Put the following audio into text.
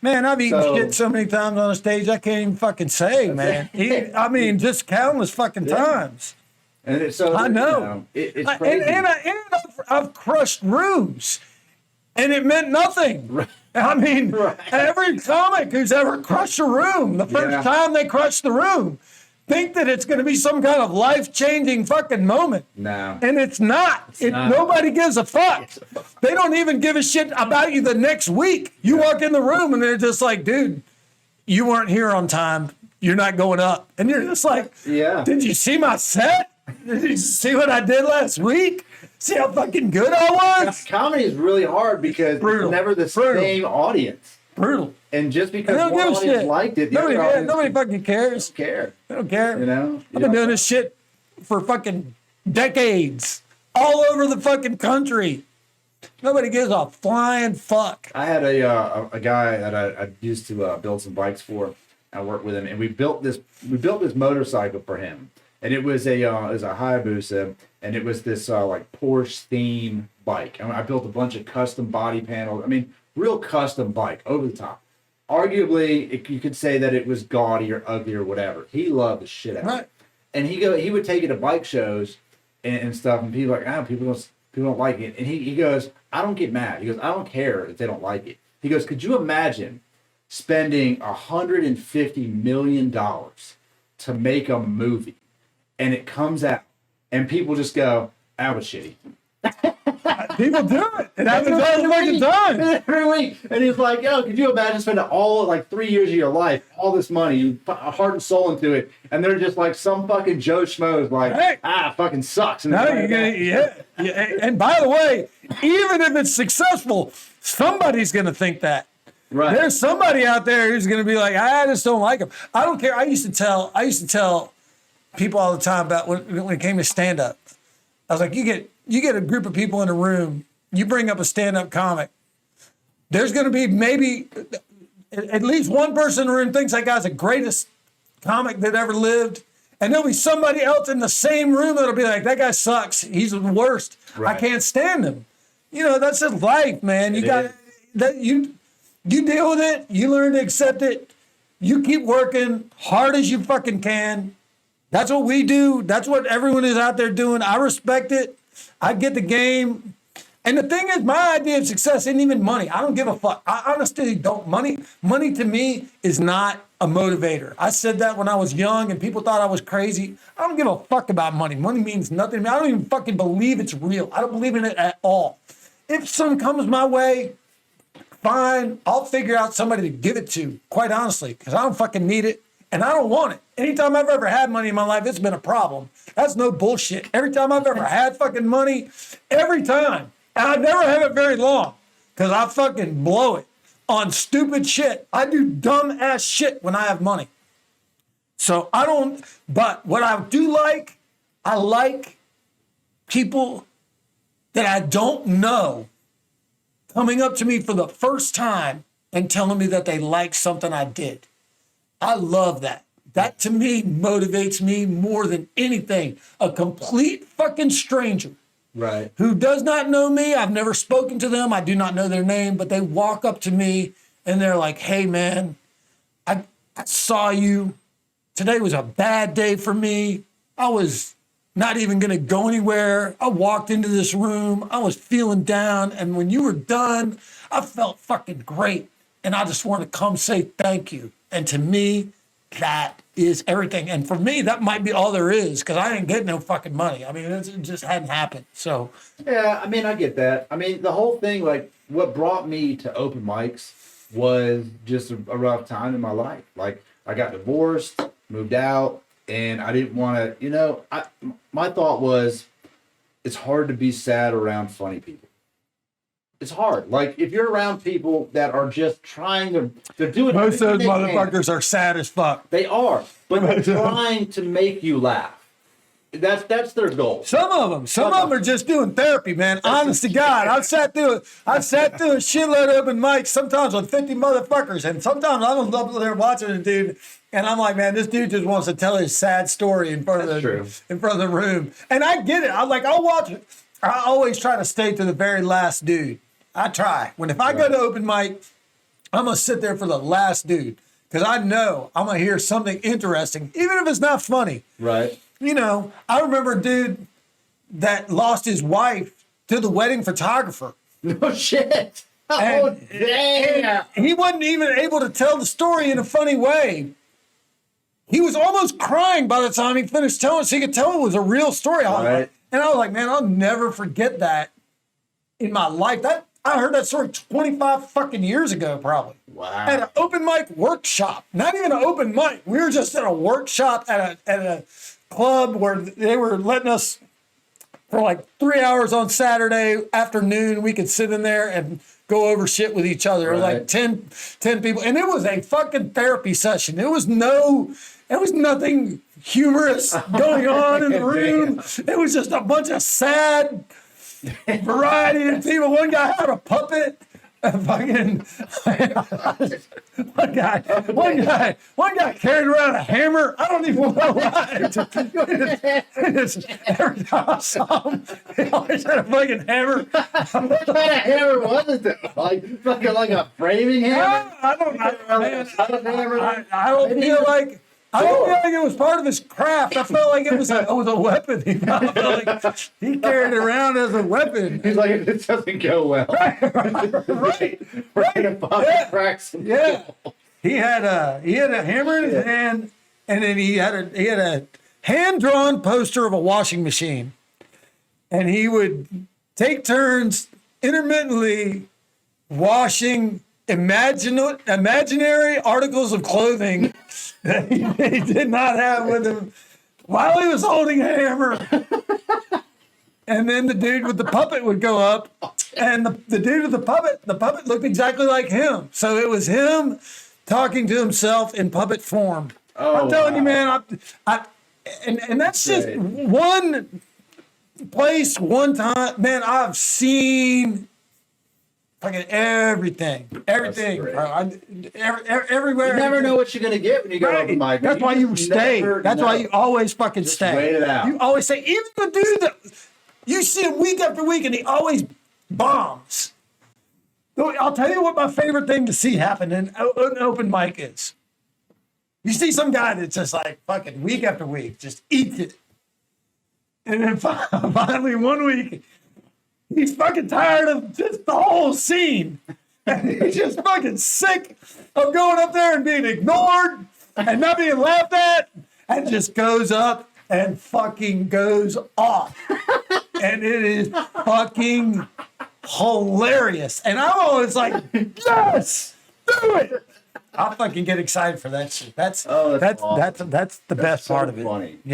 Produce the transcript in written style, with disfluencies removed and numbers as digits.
Man, I've eaten shit so many times on a stage I can't even fucking say, man. I mean, just countless fucking times. And it's so I know. You know it's crazy. And I've crushed rooms, and it meant nothing. Right. I mean, every comic who's ever crushed a room, the first time they crush the room, think that it's going to be some kind of life-changing fucking moment. No. And it's not. Nobody gives a fuck. They don't even give a shit about you the next week. You walk in the room, and they're just like, dude, you weren't here on time. You're not going up. And you're just like, did you see my set? Did you see what I did last week? See how fucking good I was? Comedy is really hard because it's never the same audience. Brutal. And just because one audience liked it, nobody fucking cares. Don't care. They don't care. You know? I've been doing this shit for fucking decades. All over the fucking country. Nobody gives a flying fuck. I had a guy that I used to build some bikes for. I worked with him, and we built this motorcycle for him. And it was a Hayabusa, and it was this like Porsche theme bike. I built a bunch of custom body panels. I mean, real custom bike, over the top. Arguably, you could say that it was gaudy or ugly or whatever. He loved the shit out of it. And he would take it to bike shows and stuff, and people were like, people don't like it. And he goes, I don't get mad. He goes, I don't care if they don't like it. He goes, could you imagine spending $150 million to make a movie? And it comes out, and people just go, "That was shitty." People do it. It happens all the fucking time. Every week. And he's like, yo, could you imagine spending all, like, 3 years of your life, all this money, you put heart and soul into it, and they're just like some fucking Joe Schmo's like, fucking sucks. And and by the way, even if it's successful, somebody's going to think that. Right. There's somebody out there who's going to be like, I just don't like him. I don't care. I used to tell people all the time about when it came to stand-up. I was like, you get a group of people in a room, you bring up a stand-up comic, there's going to be maybe at least one person in the room thinks that guy's the greatest comic that ever lived, and there'll be somebody else in the same room that'll be like, that guy sucks, he's the worst, I can't stand him. You know, that's just life, man. You got that. You deal with it, you learn to accept it, you keep working hard as you fucking can. That's what we do. That's what everyone is out there doing. I respect it. I get the game. And the thing is, my idea of success isn't even money. I don't give a fuck. I honestly don't. Money to me is not a motivator. I said that when I was young and people thought I was crazy. I don't give a fuck about money. Money means nothing to me. I don't even fucking believe it's real. I don't believe in it at all. If something comes my way, fine. I'll figure out somebody to give it to, quite honestly, because I don't fucking need it. And I don't want it. Anytime I've ever had money in my life, it's been a problem. That's no bullshit. Every time I've ever had fucking money, every time. And I never have it very long because I fucking blow it on stupid shit. I do dumb ass shit when I have money. So I don't, but what I do like, I like people that I don't know coming up to me for the first time and telling me that they like something I did. I love that. That to me motivates me more than anything. A complete fucking stranger. Right. Who does not know me. I've never spoken to them. I do not know their name, but they walk up to me and they're like, hey man, I saw you. Today was a bad day for me. I was not even going to go anywhere. I walked into this room. I was feeling down. And when you were done, I felt fucking great. And I just want to come say thank you. And to me, that is everything. And for me, that might be all there is because I didn't get no fucking money. I mean, it just hadn't happened. So, yeah, I mean, I get that. I mean, the whole thing, like, what brought me to open mics was just a rough time in my life. Like, I got divorced, moved out, and I didn't want to, you know, my thought was it's hard to be sad around funny people. It's hard. Like, if you're around people that are just trying to, they're doing most of those motherfuckers are sad as fuck. They are, but they're trying to make you laugh. That's their goal. Some of them are just doing therapy, man. Honest to God, I've sat through a shitload of open mics, sometimes with 50 motherfuckers, and sometimes I'm up there watching a dude, and I'm like, man, this dude just wants to tell his sad story in front of the room, and I get it. I'm like, I'll watch it. I always try to stay to the very last dude. I try. If I go to open mic, I'm going to sit there for the last dude because I know I'm going to hear something interesting, even if it's not funny. Right. You know, I remember a dude that lost his wife to the wedding photographer. No shit. Oh, And- damn. And he wasn't even able to tell the story in a funny way. He was almost crying by the time he finished telling it, so he could tell it was a real story. Right. And I was like, man, I'll never forget that in my life. I heard that story 25 fucking years ago, probably. Wow. At an open mic workshop. Not even an open mic. We were just at a workshop at a club where they were letting us for like 3 hours on Saturday afternoon. We could sit in there and go over shit with each other. It was like Right. 10 people. And it was a fucking therapy session. There was nothing humorous going on in the room. It was just a bunch of sad variety of people. One guy had a puppet. Fucking one guy carried around a hammer. I don't even know why. Every time I saw him, he always had a fucking hammer. What kind of hammer was it though? Like a framing hammer? I don't know, man. Hammer? I don't feel like. I don't feel like it was part of his craft. I felt like it was a weapon. I felt like he carried it around as a weapon. He's like, this doesn't go well. Right. We're gonna fucking crack some. Yeah. He had a hammer in his hand, and then he had a hand-drawn poster of a washing machine. And he would take turns intermittently washing imaginary articles of clothing that he did not have with him while he was holding a hammer. And then the dude with the puppet would go up, and the dude with the puppet looked exactly like him. So it was him talking to himself in puppet form. Oh, I'm telling you, wow. man, and that's just Great. one place, one time. Man, I've seen fucking everything, great. bro. Everywhere. You never know what you're gonna get when you go Right. open mic. That's why you stay. never That's why know. you always fucking Just stay. wait it out. You always say, even the dude that you see him week after week and he always bombs. I'll tell you what my favorite thing to see happen in an open mic is. You see some guy that's just like fucking week after week, just eats it. And then finally one week, he's fucking tired of just the whole scene. And he's just fucking sick of going up there and being ignored and not being laughed at, and just goes up and fucking goes off. And it is fucking hilarious. And I'm always like, yes, do it. I fucking get excited for that shit. That's Oh, that's awesome. the best That's part so of it. funny. Yeah.